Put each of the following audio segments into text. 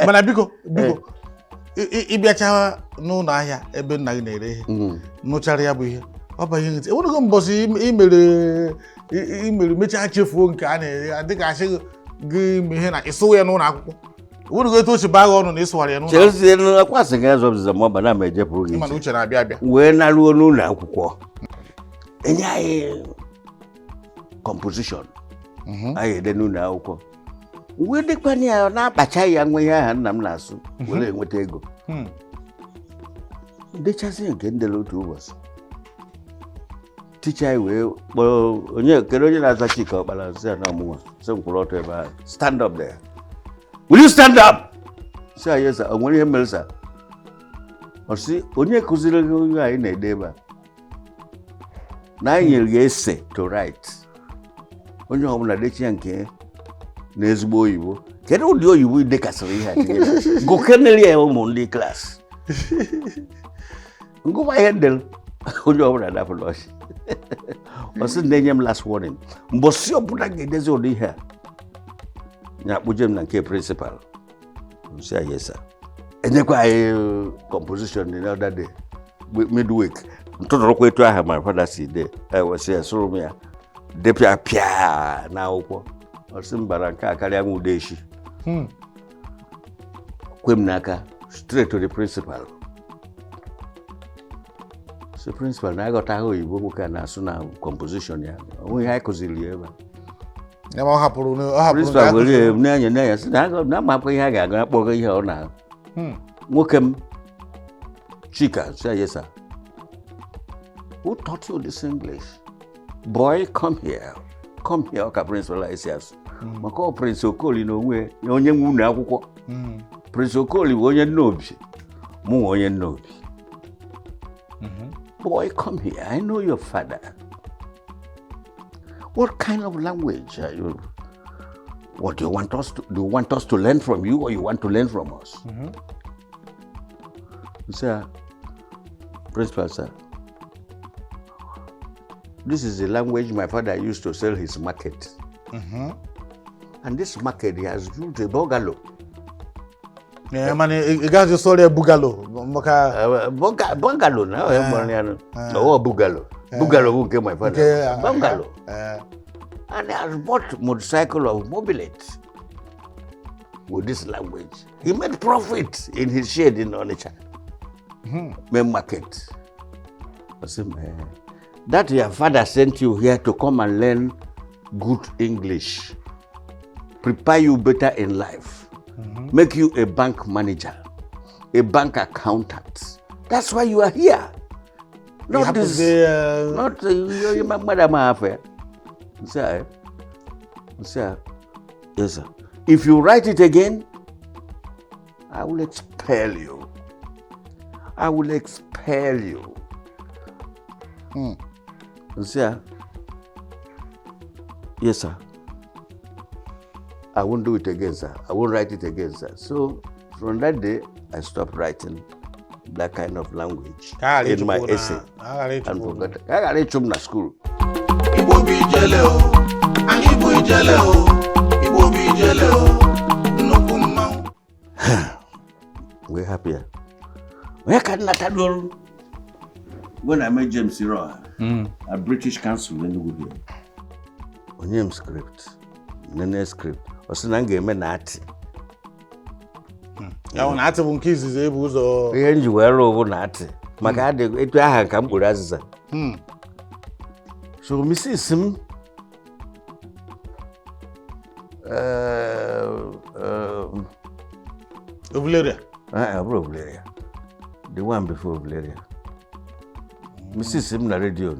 Mana biko ịbịacha n'ụlọ ahịa ebe nna gị na-ere ihe nụchara ya bụ ihe ọ bụ ihe ntị enweghị mbọsị imere mechaa chefuo nke a na-ere ya dịka asị gị ime ihe na ịsụ ya n'ụlọ akwụkwọ enweghị etu o si baa gị ọnụ na ịsụgharị ya n'ụlọ akwụkwọ akwasị ga azọbụza ma ọ bụ na ma ejepụrụ gị mana uche na-abịa abịa wee naruo n'ụlọ akwụkwọ enye anyị composition anyị ede n'ụlọ akwụkwọ wee dịkwana ya na-akpacha ya nwe ihe aha nna m na-asụ were enweta ego dechasị nke ndele otu ụbọchị ticha anyị wee kpọọ onye kere onye na-aza Chika Ọkpara sị ya na ọmụnwa sị mkwụrụ ọtọ ebe ahụ stand up there will you stand up sị ya yes sir o nwere ihe mere sir ọ sị onye kụziri gị onye anyị na-ede ebe a na anyị nyere gị ese to write onye ọbụla dechi ya nke na ezigbo oyibo kedu ụdị oyibo idekasịrị ihe a gụkenere ya ụmụ ndị klaasị ngụba ihe ndel onye ọbụla dapụrụ ọchị ọ sị na-enye m last warning mbọsị ọbụla ga-edezi ụdị ihe a ya kpụje m na nke principal nsị anyị esa enyekwa anyị composition the other day midweek ntụtụrụkwa etu aha ma fada si de ewesị ya sụrụ m ya depịa pịa n'akwụkwọ ọ sị m bara nke a karịa m ude echi kwe m n'aka straight to the principal so principal na-aghọta ha oyibo nwoke a na-asụ na composition ya onweghị anyị kụziri ya ebe principal were na-anya sị na amapụ ihe a ga-aga akpọgo ihe ọ na nwoke m Chika say yes sir who taught you this English boy come here ka principal alias maka ọ Prince Okoli na onwe onye nwe ụlọ akwụkwọ Prince Okoli bụ onye nnobi mụ onye nnobi boy come here I know your father what kind of language are you what do you want us to learn from you or you want to learn from us sir principal sir this is the language my father used to sell his market and this market he has built a bungalow. Yeah, man, you guys just saw the bungalow. Bungalow now. Oh, bungalow. Bungalow who came my father. Bungalow. And he has bought motorcycle of mobility with this language. He made profit in his shed in Onitsha. Main market. I said, man, that your father sent you here to come and learn good English. Prepare you better in life, make you a bank manager, a bank accountant. That's why you are here. Not this, not your madam affair. Sir, yes sir. If you write it again, I will expel you. I will expel you. Sir, yes sir. I won't do it again, sir. I won't write it again, sir. So from that day, I stopped writing that kind of language in my essay. And forgot. I got it from school. Igbo bi jele o, anyị Igbo jele o, Igbo bi jele o, nnukwu mmanwụ. We're happier. Where can Natadol? When I met James Siro, a British council in Nollywood. Onyem script, Nene script. Osinange me nati. Ya wona ati bụ nke izizi ebu ụzọ. Ihe nji were owu nati. Maka ade etu aha ka mkpụrụ azịza. So Mrs. Sim Ovularia. Ovularia. The one before Ovularia. Mrs. Sim na radio.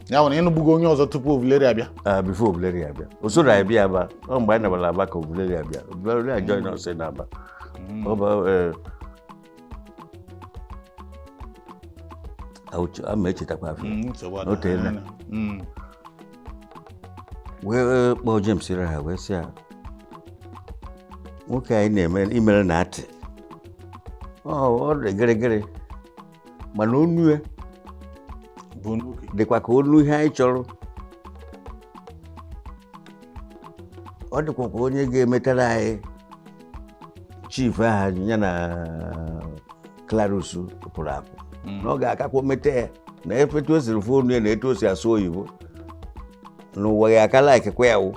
Ya wona enu bugo onye ọzọ tupu Ovularia abịa. Before Ovularia abịa. Osoro abịa aba. O mgbe na bala aba ka Ovularia abịa. Ovularia join us na aba. Oba amechetakwa afọ. N'ote wee kpọọ James ire ha wee sị ya nwoke anyị na-eme imere na atị ọ dị gịrịgịrị mana onu ya dịkwa ka onu ihe anyị chọrọ ọ dịkwa ka onye ga-emetara anyị chief aha ya na Clarus pụrụ apụ na ọ ga-akakwa mete na efetu o siri fonu ya na etu o si asụ oyibo n'ụwa ya aka laikekwa ya wụ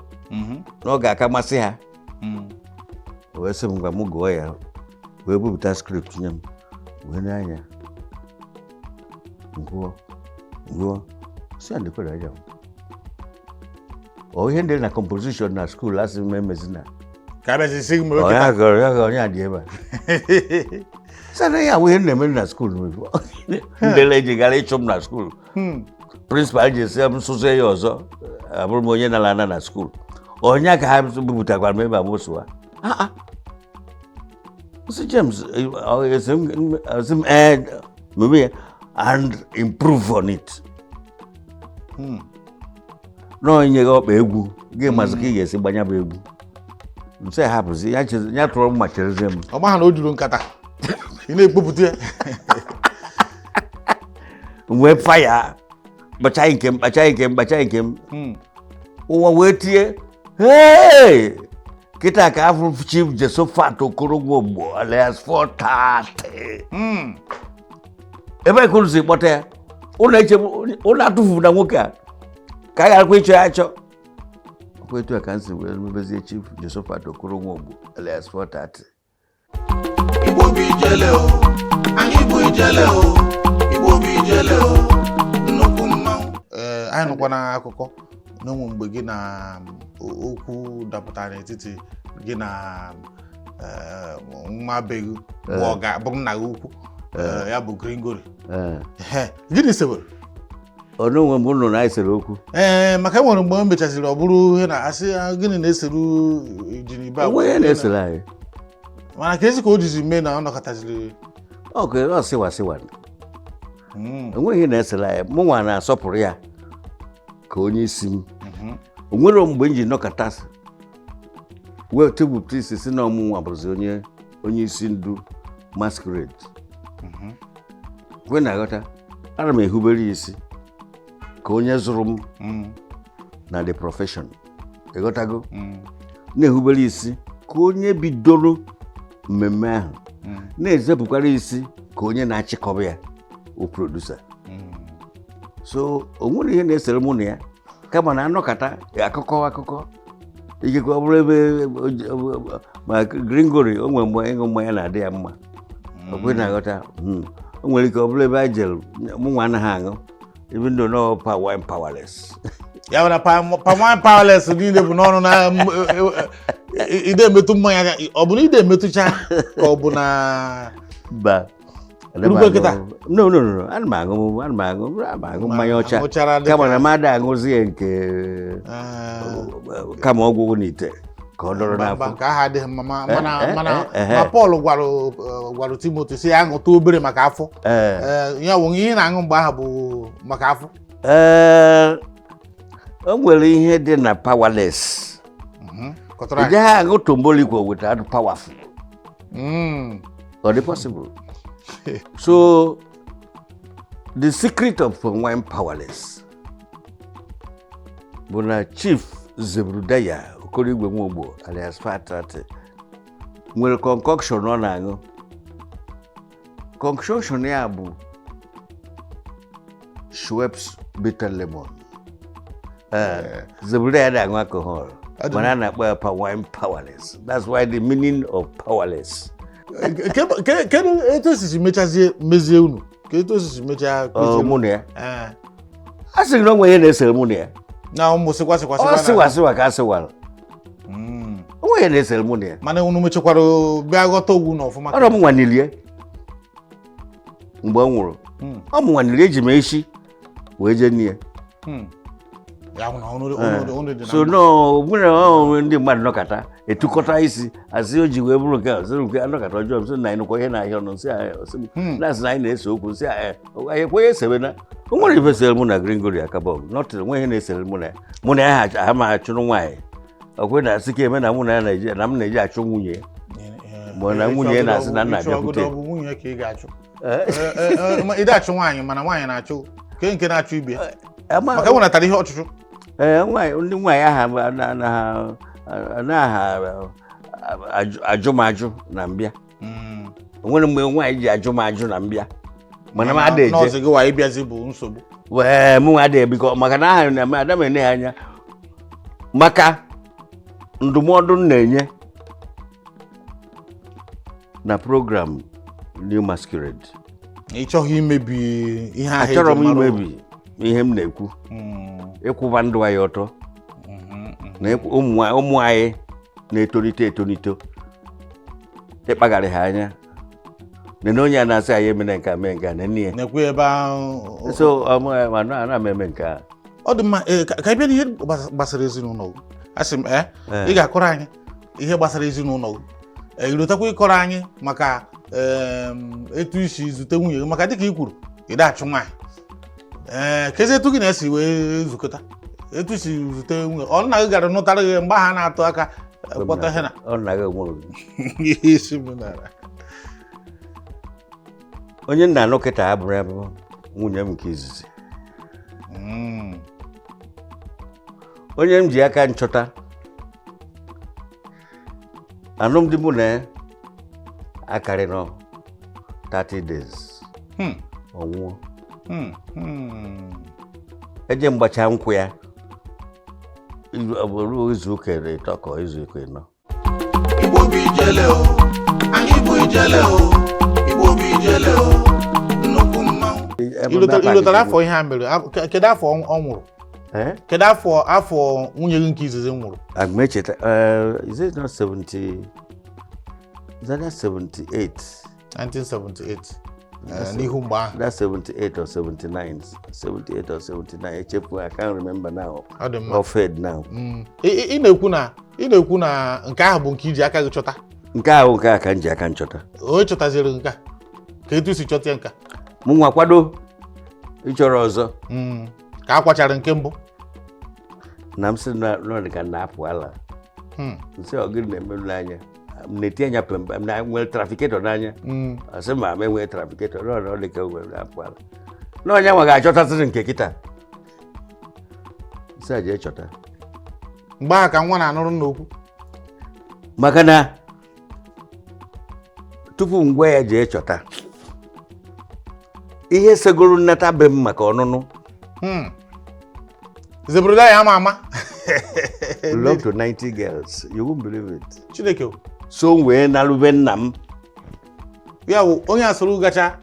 na ọ ga-aka masị ha wee sị m gwa m gụọ ya wee bupụta skript nye m wee n'anya ngụọ si andekwere aja ọ ihe ndị na composition na school asị m emezina ka bịa si m ọ ya gọrọ onye adị ebe a sana ya wee na-eme na school ndị eji gara ịchụ m na school principal ji sị m sụzie ya ọzọ abụrụ m onye nara ana na school onye ka ha bupụtakwara m ebe a mụsụwa Mr. James maybe and improve on it no nye ga ọkpa egwu gị mazị ka ị ga-esi gbanya bụ egwu nse hapụzi ya tụrụ m machirezie m ọ maha na o juru nkata ị na-ekpopụta ya wee faya kpachaghị nke m ụwa wee tie hey kịta ka afọ Chief Jesophat Okoroigwe alias 430 ebe kwuru si kpọta ya ụlọ atụfu na nwoke a ka a ga-akwa ịchọ ya achọ ọkwa etu a ka nsi wee mebezie Chief Jesophat Okoroigwe alias 430 Igbo bụ ijele o, anyị bụ ijele o, Igbo bụ ijele o, nnukwu mmanwụ. Anyị nụkwa na akụkọ n'ụmụ mgbe gị na okwu dapụtara n'etiti gị na nwa beghị bụ nna gị ukwu ya bụ Gringori gịnị sewere ọnụnwe m ụlọ na-esere okwu maka enwere mgbe m mechaziri ọ bụrụ ihe na asị gịnị na-eseru jiribe onwe ya na-esere anyị mana ka ezi ka o jizi mee na ọ nọkọtaziri ọ sịwa onwe ihe na-esere anyị mụ nwa na-asọpụrụ ya ka onye isi m o nwere mgbe m ji nọkọta wee tebụpụta isi si na ọmụnwa bụrụzi onye isi ndu Masquerade kwe na-aghọta ana m ehubere isi ka onye zụrụ m na the profession ịghọtago na-ehubere isi ka onye bidoro mmemme ahụ na-ezepụkwara isi ka onye na-achịkọba ya o producer so o nwere ihe na-esere mụ na ya kama na anọkata akụkọ ikekwe ọ bụrụ ebe ma Gringori o nwere mgbe ịṅụ mmanya na-adị ya mma okwe na-aghọta o nwere ike ọ bụrụ ebe anyị jere mụ nwa anaghị aṅụ ebe ndị nọ wine powerless ya na wine powerless niile bụ n'ọrụ na ide emetụ mmanya ọ bụ na ide emetụcha ka ọ bụ na ba no ana m aṅụ mmanya ọcha kama na mmadụ aṅụzi ya nke kama ọgwụgwụ n'ite ka ọ dọrọ n'afọ ka aha adịghị mma mana Paul gwara Timothy si ya aṅụta obere maka afọ ya bụ ihe na-aṅụ mgbe ahụ bụ maka afọ o nwere ihe dị na powerless ị gaghị aṅụ tombolikwo without powerful ọ dị possible so the secret of wine powerless bụ na Chief Zebrudaya Okoroigwe Nwogbo alias 430 nwere concoction ọ na-aṅụ concoction ya bụ Schweppes bitter lemon Zebrudaya na-aṅụ alcohol mana a na-akpọ ya wine powerless. That's why the meaning of powerless. Kedu etu osisi mezie unu? Kedu osisi mechaa mụ na ya? A sị na onwe ihe na-esere mụ na ya. Na ụmụ sịkwa ka asịwara. Onwe ihe na-esere mụ na ya. Mana unu mechekwara bịa ghọta ogwu na ọfụma. Ọ m nwanilie mgbe ọ nwụrụ. Ọ m nwanilie eji m echi wee jee nne ya. So no, nwere ndị mmadụ nọkata etukọta isi asị o ji wee bụrụ nke a zụrụ nke anọkata ọjọọ sị na anyị nụkwa ihe na-ahịa ọnụ nsị na-asị na anyị na-ese okwu nsị anyị ekwenye esebe na o nwere ife sere mụ na Gringori akabọg nọtịrị nwe ihe na-esere mụ na ya ha ma achụrụ nwaanyị ọkwe na-asị ka eme na mụ na ya na-eji na m na-eji achụ nwunye mgbe na nwunye ya na-asị na nna abịakwute ide achụ nwaanyị mana nwaanyị na-achụ nke na-achụ ibe ya maka enwe natara ihe ọchụchụ ndị nwaanyị aha ajụmajụ na mbịa onwere mgbe nwaanyị ji ajụmajụ na mbịa mana m ada eje nọọsụ gị wa ịbịazi bụ nsogbu wee mụ ada ebiko maka na aha na ada m ene anya maka ndụmọdụ m na-enye na program New Masquerade ị chọghị imebi ihe ahụ achọrọ m imebi ihe m na-ekwu ịkwụba ndụ anyị ọtọ na ụmụ anyị na-etolite ịkpagharị ha anya na onye a na-asị anyị emere nke mee nke na nne ya na-ekwu ebe ahụ so ana m eme nke a ọ dị mma ka ị bịa n'ihe gbasara ezinụlọ asị m ị ga-akọrọ anyị ihe gbasara ezinụlọ ilotakwa ịkọrọ anyị maka etu isi zute nwunye gị maka dịka i kwuru ị da-achụ nwaanyị kezi etu gị na-esi wee zukọta etu isi zute nwunye ọ nna gị gara nụtara gị mgbe ha na-atụ aka kpọta ihe na ihe isi m nara onye nna anụ kịta abụrụ ya bụ nwunye m nke izizi onye m ji aka nchọta alụmdi mụ na akarị nọ 30 days ọnwụọ eje mgbacha nkwụ ya ruo izu ụka ịtọ ka izu ụka ịnọ Igbo bụ ijele o anyị bụ ijele o Igbo bụ ijele o nnukwu mmanwụ ilotara afọ ihe a mere kedu afọ ọ nwụrụ kedu afọ nwunye gị nke izizi nwụrụ agmecheta is it not 70 is that 78 1978 n'ihu mgbe ahụ that's 78 or 79 78 or 79 echefu I can't remember now or fed now ị na-ekwu na nke ahụ bụ nke iji aka gị chọta nke ahụ nke a ka m ji aka nchọta onye chọtaziri nke ka etu si chọta ya nka mụ nwa kwado ịchọrọ ọzọ ka a kwachara nke mbụ na m sị na ka na-apụ ala nsị ọgịrị na-emerụ n'anya m na-eti anya pembe m na-enwe trafiketọ n'anya asị ma m enwee trafiketọ ọ dị ka were apụ ala na onye nwa ga-achọtasịrị nke kịta nsị a jee chọta mgbe ahụ ka nwa na-anụrụ n'okwu maka na tupu ngwa ya jee chọta ihe segoro nnata be m maka ọnụnụ Zebrudaya ama love to 90 girls you won't believe it Chineke so wee nalube nna m ya wụ onye asụrụ gacha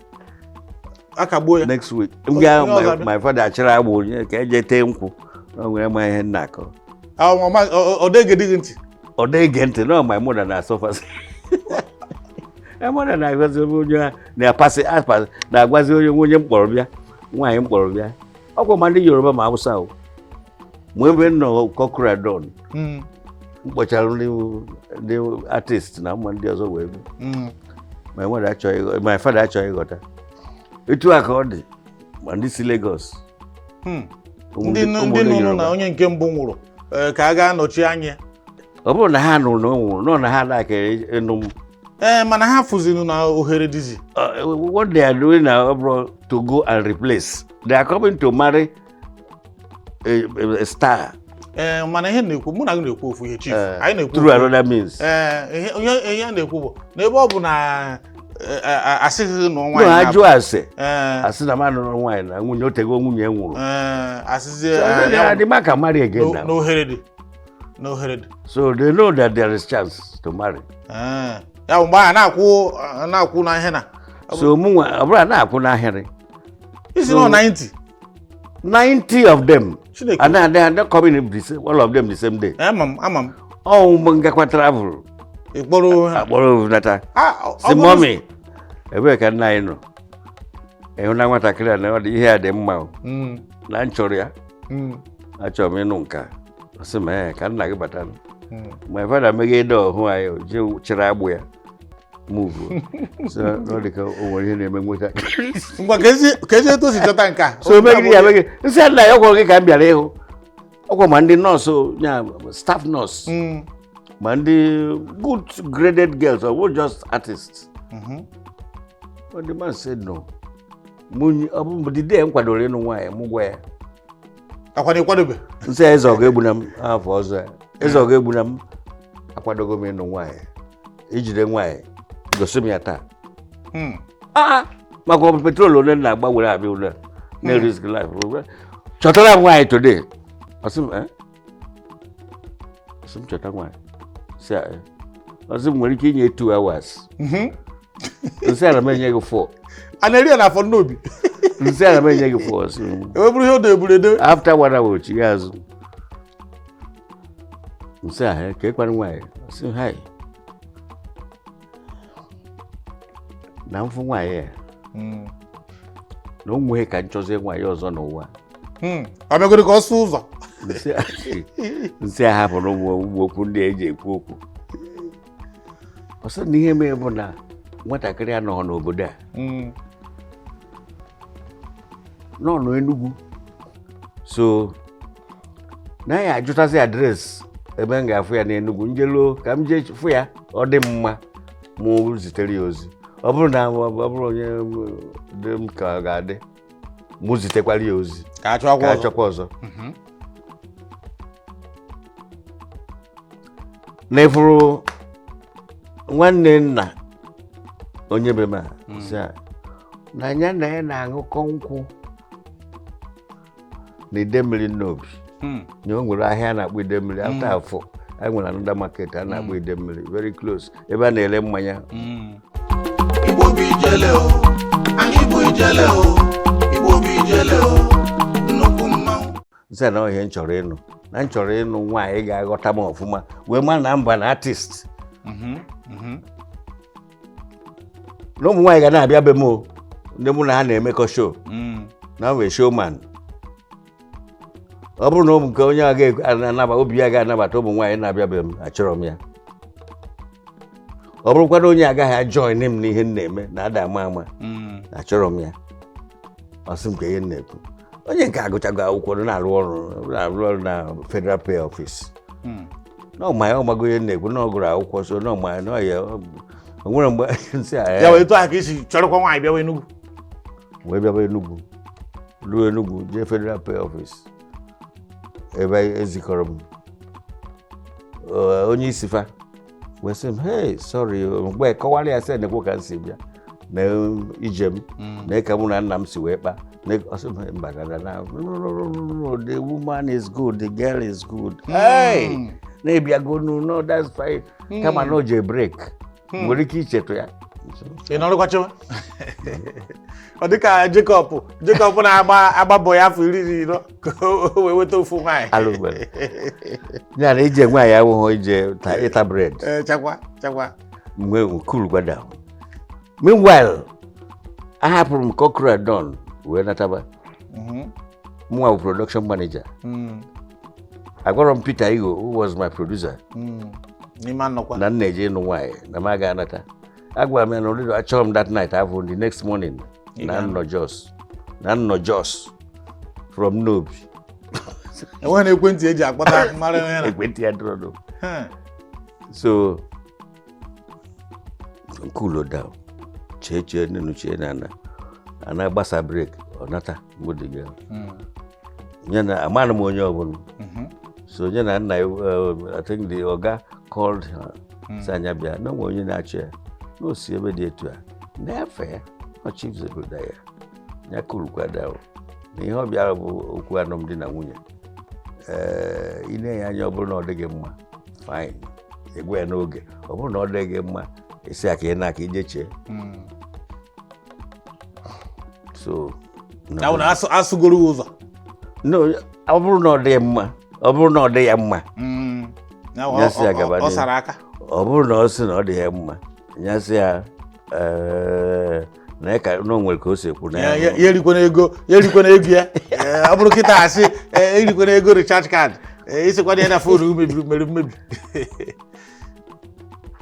akagbuo ya next week m ga my father achịrị agbụ onye ka eje tee nkwụ na nwere ma ihe nna akọ ọ degede gị ntị ọ dege ntị na my mother na-asọfasị my mother na-agwazi onye na-apasị na-agwazi onye mkpọrọ bịa nwaanyị mkpọrọ bịa ọkwa ma ndị Yoruba ma Hausa o mgbe ebe nọ Kokradon mkpọchara ndị artist na ụmụ ndị ọzọ wee bụ my father achọghị ịghọta etu a ka ọ dị ma ndị si Lagos ndị nụrụ na onye nke mbụ nwụrụ ka a ga-anọchi anya ọ bụrụ na ha nụrụ na ọ nwụrụ nọ na ha na-akere ịnụ m mana ha fụzinu na ohere dizi what they are doing now to go and replace they are coming to marry a star mana ihe na-ekwu mụ na gị na-ekwu ofu ihe chief anyị na-ekwu through another means ihe na-ekwu bụ n'ebe ọ bụ na asịghị na nwaanyị na ajụ asị na mmadụ nụrụ nwaanyị na nwunye otego nwunye nwụrụ asịzi maka marry again now n'ohere dị so they know that there is chance to marry ya mgbe a na-akwụ na ihe na so mụ ọ bụla na-akwụ n'ahịrị isi nọ 90 of them and they are coming all of them the same day amam mgbe ngakwa travel akpọrọ nata si mọmi ebee ka nna anyị nọ ịhụ na nwatakịrị a na ọ dị ihe a dị mma na nchọrọ ya achọrọ m ịnụ nka sị ma ka nna gị bata my father meghe ede ọhụ anyị jee chere agbụ ya move so ọ dị ka o nwere ihe na-eme nweta ngwa ka ezi etu si chọta nke a so megide ya megide nsị nna ya ọkwụrụ gị ka m bịara ịhụ ọkwa ma ndị nọọsụ ya staff nurse ma ndị good graded girls or were just artists but the man said no ọ bụ the day m kwadoro ịnụ nwaanyị m gwa ya akwana ịkwadobe nsị eze ọ ga-egbu na m afọ ọzọ ya eze ọ ga-egbu na m akwadogo m ịnụ nwaanyị ijide nwaanyị gosi m ya taa maka ọ bụ petrol ole na-agba were abịa ụlọ na-risk life chọtara m nwaanyị today ọsị m chọta nwaanyị ọsị m nwere ike inye 2 hours nsị ana m enye gị 4 a na-eri ya n'afọ n'obi nsị ana m enye gị 4 ọsị eweburu ihe odo eburedo after 1 hour ochighi azụ nsị ahụ ka ịkpara nwaanyị ọsị hai na mfụ nwaanyị ya na o nweghị ka nchọzie nwaanyị ọzọ n'ụwa ọ bịagoro ka ọ sụ ụzọ nsị a hapụrụ ụmụ okwu ndị eji ekwu okwu ọsọ na ihe mere bụ na nwatakịrị anọghị n'obodo a nọ n'Enugu so na ya ajụtazi adreesị ebe m ga-afụ ya n'Enugu njelo ka m jee fụ ya ọ dị mma mụ zitere ya ozi ọ bụrụ na ọ bụrụ onye dị m ka ọ ga-adị mụ zitekwara ya ozi ka achọkwa ọzọ n'efuru nwanne nna onye be ma na anya na ya na-aṅụkọ nkwụ na Idemmili Nnobi na o nwere ahịa a na-akpọ Idemmili after afọ anyị nwere another market a na-akpọ Idemmili very close ebe a na-ere mmanya Igbo bụ ijele o anyị bụ ijele o Igbo bụ ijele o nnukwu mmanwụ nsị na ihe m chọrọ ịnụ na m chọrọ ịnụ nwaanyị ga-aghọta m ọfụma wee ma na mba na artist na ụmụ nwaanyị ga na-abịa be m ndị mụ na ha na-emekọ show na nwee showman ọ bụrụ na ụmụ nke onye obi ya ga-anabata ụmụ nwaanyị na-abịa be m achọrọ m ya ọ bụrụkwa na onye agaghị ajoin m n'ihe m na-eme na ada ama achọrọ m ya ọsị m ka ihe m na-ekwu onye nke agụchago akwụkwọ na-arụ ọrụ na Federal Pay Office na ọmanya ọmago ihe m na-ekwu na ọ gụrụ akwụkwọ so na ọmanya na ọya o nwere mgbe nsị ya wee tụ aka isi chọrọkwa nwaanyị bịawa Enugu wee bịawa Enugu ruo Enugu jee Federal Pay Office ebe ezikọrọ m onye isi fa wee sị m hey sorry mgbe kọwara ya sị nekwo ka m si bịa na ije m na ka mụ na nna m si wee kpa mba the woman is good the girl is good hey na-ebiago no that's fine kama na o je break nwere ike ichetụ ya ị nọrọkwachewa ọ dịka Jacob na-agba bọ ya afọ 10 ka o wee weta ofu nwaanyị ya na ije nwaanyị awụghị ije ịta bread chakwa mgbe cool gwada meanwhile ahapụrụ m Kokra Don wee nataba mụnwa bụ production manager agwara m Peter Igo who was my producer na nna eje ịnụ nwaanyị na m aga anata agwara m ya na orido achọrọ m that night ahụ the next morning na nnọ Jos from Nnobi enweghị na ekwentị eji akpọta mara onye na ekwentị ya dụrụ so cool down chee nenu chee na ana gbasa break ọ nata mgbodiga nye na amana m onye ọbụla so nye na nna I think the oga called her sanya bịa na onye na-achọ ya no si ebe dị etu a na-efe ọ Chief Zebrudaya ya kurukwa dawo na ihe ọ bịara bụ okwu alụmdi na nwunye ine ya anya ọ bụrụ na ọ dịghị mma fine egwe ya n'oge ọ bụrụ na ọ dịghị mma esi aka ị na-aka ije chee so na asụgoro ụzọ no ọ bụrụ na ọ dị mma ọ bụrụ na ọ dị ya mma ọ sara aka ọ bụrụ na ọ sị na ọ dị ya mma ya sị ya na ka no nwere ka o si ekwu na ya erikwana ego ya ọ bụrụ kịta asị erikwana ego recharge card isikwana ya na fonu mere mmebi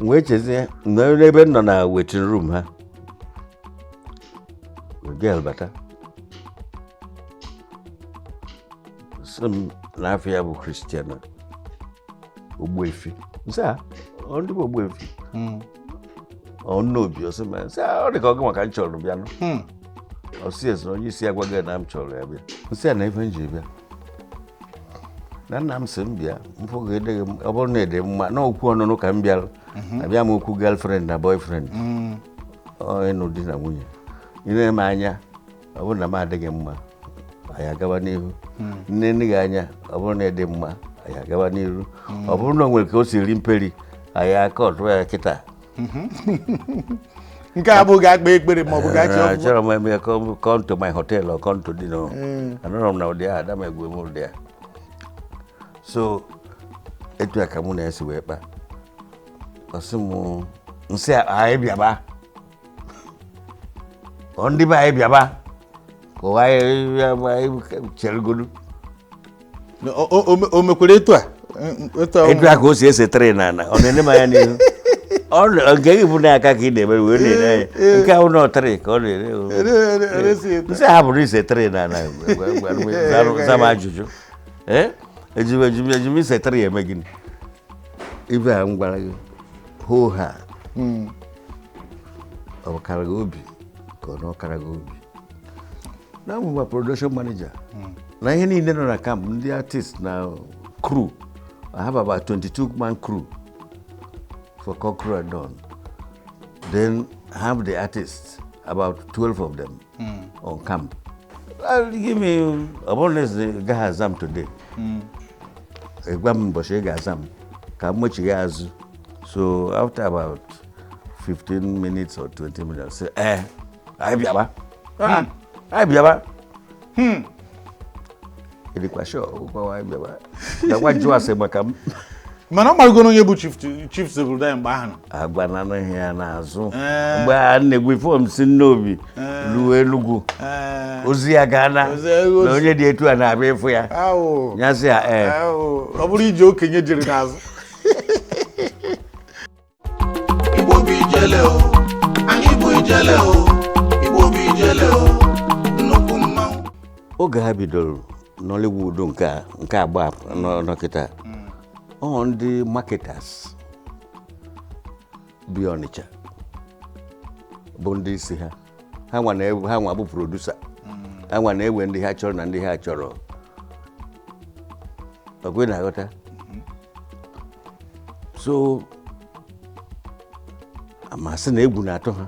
wee chezie n'ebe nọ na waiting room ha girl bata n'afọ ya bụ Christiana Ogbuefi nsị a ọ ndị bụ Ogbuefi ọ Nnobi ọ sị ma nsị a ọ dị ka ọ gị maka m chọrọ bịa nụ ọ sị ezi na onye isi agwaghị na m chọrọ ya bịa nsị a na ife nji bịa na nna m sị m bịa mfụ ga-ede gị ọ bụrụ na ede mma na okwu ọnụnụ ka m bịara abịa m okwu girlfriend na boyfriend ịnụ di na nwunye ine m anya ọ bụrụ na m adịghị mma anyị agaba n'ihu nne nne gị anya ọ bụrụ na ede mma anyị agaba n'ihu ọ bụrụ na o nwere ka o si ri mperi anyị aka ọtụ ya kịta nke a bụghị akpa ekpere ma ọ bụ gachi ọgwụgwọ achọrọ m eme come to my hotel or come to dinner anọrọ m na ụdị a ada m egwe m ụdị a so etu a ka mụ na-esi wee kpa ọsị m nsị anyị bịaba ọ ndị be anyị bịaba ka ụwa anyị cheregodu o mekwere etu a ka o si esetere n'ala ọ na-ene m anya n'ihu nke gị bụ n'aka ka ị na-eme wee na-ene anya nke ahụ na ọtịrị ka ọ na-ere nsị ha bụrụ isetere n'ala zama ajụjụ ejim isetere ya eme gịnị ibe a m gwara gị hoo ha ọ kara gị obi ka ọ na ọkara gị obi na mụma production manager na ihe niile nọ na camp ndị artist na crew I have about 22-man crew for Kokoro and Dawn. Then I have the artists, about 12 of them on camp. I'll give me abundance the guy Azam today. So after about 15 minutes or 20 minutes, I say, I biaba. I biaba. mana ọ marụgo onye bụ chief Zebrudaya mgbe ahụ agbananụ ya n'azụ mgbe a na-egwe fọm si n'obi ruo Enugu ozi ya gaa na onye dị etu a na-abịa ịfụ ya nyasị ya ọ bụrụ ije okenye jiri n'azụ Igbo bụ ijele o anyị bụ ijele o Igbo bụ ijele o nnukwu mmanwụ oge ha bidoro Nollywood nke agba n'ọkịta ọ ndị marketers bi Ọnịcha bụ ndị isi ha nwa bụ producer ha nwa na-ewe ndị ha chọrọ na ndị ha chọrọ ọgwe na-aghọta so amasị na egwu na-atụ ha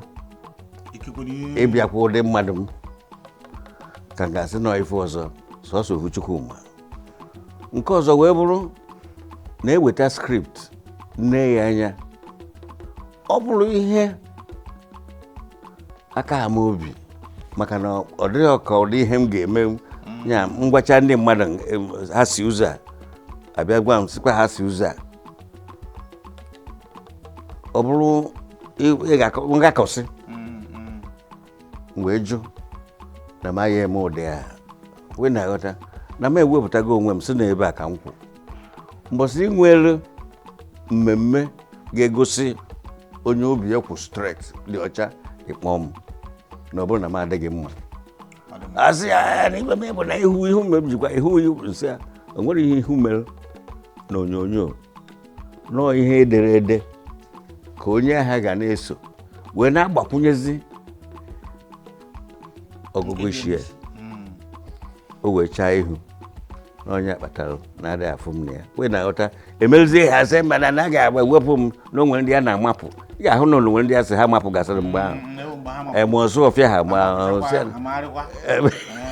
ịbịakwa ụdị mmadụ m ka m ga-asị nọ ife ọzọ sọsọ ofu Chukwuma nke ọzọ wee bụrụ na-eweta script nne ya anya ọ bụrụ ihe aka ama obi maka na ọ dịghị ka ụdị ihe m ga-eme ya ngwacha ndị mmadụ ha si ụzọ a abịa gwa m sikwa ha si ụzọ a ọ bụrụ ngakọsị wee jụ na m ya eme ụdị a wee na-aghọta na m ewepụtago onwe m si na ebe a ka m kwụ mbọsị nwere mmemme ga-egosi onye obi ya kwụ straight dị ọcha ịkpọ m na ọ bụrụ na m adịghị mma asị ya na ibe m bụ na ihu m jikwa ihu nsị a o nwere ihe ihu mere na onyonyo nọọ ihe edere ede ka onye agha ga na-eso wee na-agbakwunyezi ọgụgụ isi ya o wee chaa ihu n'onye akpatara na-adịghị afụ m na ya wee na-aghọta emezie ha sị mba na anaghị agba ewepụ m na onwere ndị a na-amapụ ị ga-ahụ na onwere ndị a sị ha mapụ gasịrị mgbe ahụ emụọsụ ọfịa ha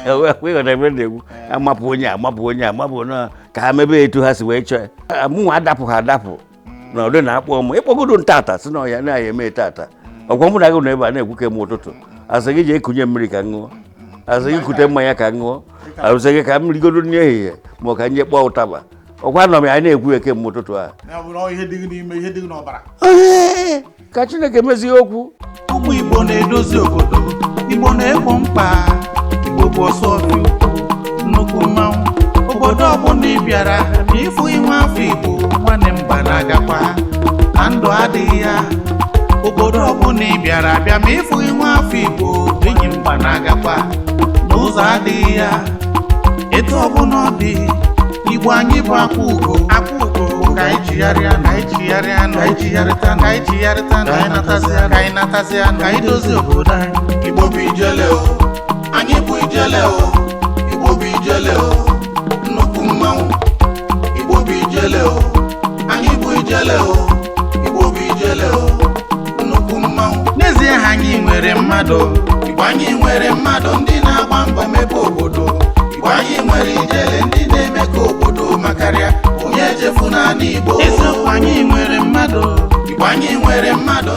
ịghọta ebe na-egwu amapụ amapụ na ka ha mebe etu ha si wee chọọ ya mụnwa adapụ ha adapụ na ọdị na-akpọ m ịkpọgodo ntata si na ọya na-aya eme tata ọkwa mụ na gị na ebe a na-ekwu ka m ụtụtụ asị gị jee kunye mmiri ka ṅụọ asị gị kute mmanya ka ṅụọ arụsị gị ka m rigodo n'ehihie ma ọ ka nye kpọọ ụtaba ọkwa nọ m ya na-ekwu ya kemgbe ụtụtụ a ka Chineke mezie okwu ụmụ Igbo na-edozi obodo Igbo na-egbo mkpa Igbo bụ ọsọ ọfịa ukwu nnukwu mmanwụ obodo ọbụla ị bịara ma ịfụ ihu afọ Igbo nwanne m gbanagakwa na ndụ adịghị ya obodo ọbụla ị bịara abịa ma ịfụ ihu afọ Igbo enyi m gbanagakwa n'ụzọ adịghị ya etu ọbụla ọ dị Igbo anyị bụ akwa ugo ka anyị jigharịa ka anyị jigharịta ka anyị natazịa ka anyị dozie obodo anyị Igbo bụ ijele o anyị bụ ijele o Igbo bụ ijele o nnukwu mmanwụ ijele o anyị bụ ijele o Igbo bụ ijele o nnukwu mmanwụ n'ezie ha anyị nwere mmadụ Igbo anyị nwere mmadụ ndị na-agba mbọ mebe obodo Igbo anyị nwere ijele ndị na-eme ka obodo makarịa onye echefu naanị Igbo eziokwu anyị nwere mmadụ Igbo anyị nwere mmadụ